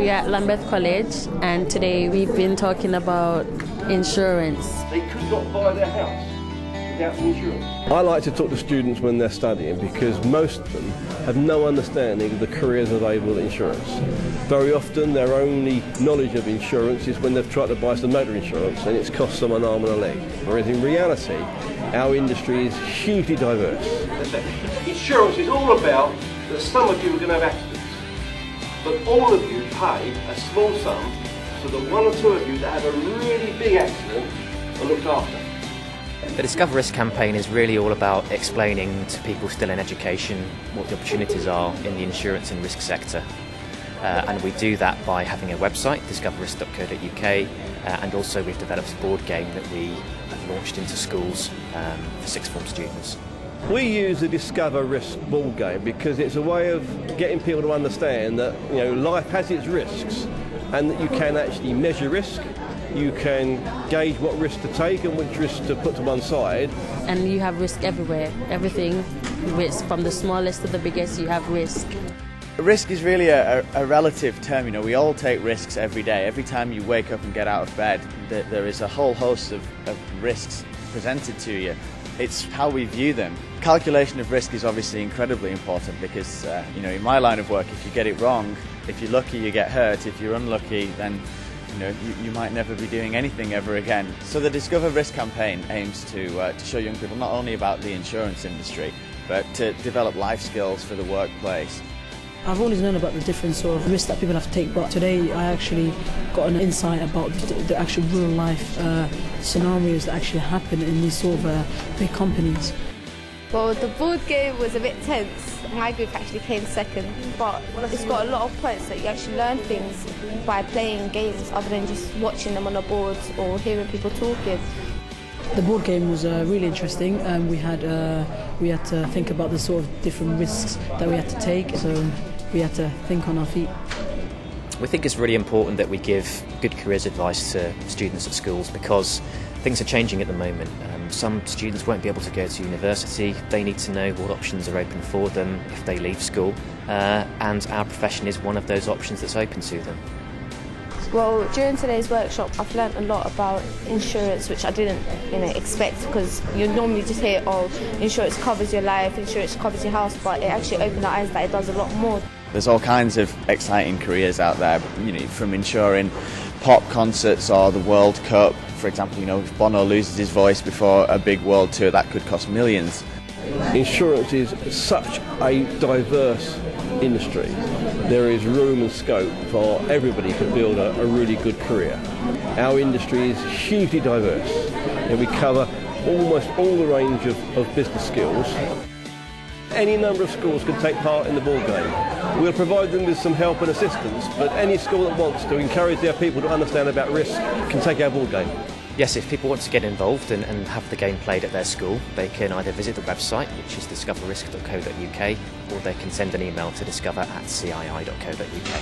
We're at Lambeth College, and today we've been talking about insurance. They could not buy their house without the insurance. I like to talk to students when they're studying because most of them have no understanding of the careers available in insurance. Very often their only knowledge of insurance is when they've tried to buy some motor insurance and it's cost them an arm and a leg. Whereas in reality, our industry is hugely diverse. Insurance is all about that some of you are going to have accidents, but all of you pay a small sum so that one or two of you that have a really big accident are looked after. The Discover Risk campaign is really all about explaining to people still in education what the opportunities are in the insurance and risk sector. And we do that by having a website, discoverrisk.co.uk, and also we've developed a board game that we have launched into schools for sixth form students. We use the Discover Risk ball game because it's a way of getting people to understand that life has its risks and that you can actually measure risk. You can gauge what risk to take and which risk to put to one side. And you have risk everywhere. Everything, risk from the smallest to the biggest, you have risk. Risk is really a relative term. We all take risks every day. Every time you wake up and get out of bed, there is a whole host of risks presented to you. It's how we view them. Calculation of risk is obviously incredibly important because, in my line of work, if you get it wrong, if you're lucky you get hurt, if you're unlucky then you might never be doing anything ever again. So the Discover Risk campaign aims to show young people not only about the insurance industry, but to develop life skills for the workplace. I've always known about the different sort of risks that people have to take, but today I actually got an insight about the actual real life scenarios that actually happen in these sort of big companies. Well, the board game was a bit tense. My group actually came second, but it's got a lot of points that you actually learn things by playing games other than just watching them on a board or hearing people talking. The board game was really interesting. We had to think about the sort of different risks that we had to take, so we had to think on our feet. We think it's really important that we give good careers advice to students at schools because things are changing at the moment. Some students won't be able to go to university. They need to know what options are open for them if they leave school, and our profession is one of those options that's open to them. Well, during today's workshop I've learnt a lot about insurance, which I didn't expect, because you normally just hear, insurance covers your life, insurance covers your house, but it actually opened our eyes that it does a lot more. There's all kinds of exciting careers out there, from insuring pop concerts or the World Cup. For example, if Bono loses his voice before a big world tour, that could cost millions. Insurance is such a diverse industry. There is room and scope for everybody to build a really good career. Our industry is hugely diverse and we cover almost all the range of business skills. Any number of schools can take part in the ball game. We'll provide them with some help and assistance, but any school that wants to encourage their people to understand about risk can take our ball game. Yes, if people want to get involved and have the game played at their school, they can either visit the website, which is discoverrisk.co.uk, or they can send an email to discover@cii.co.uk.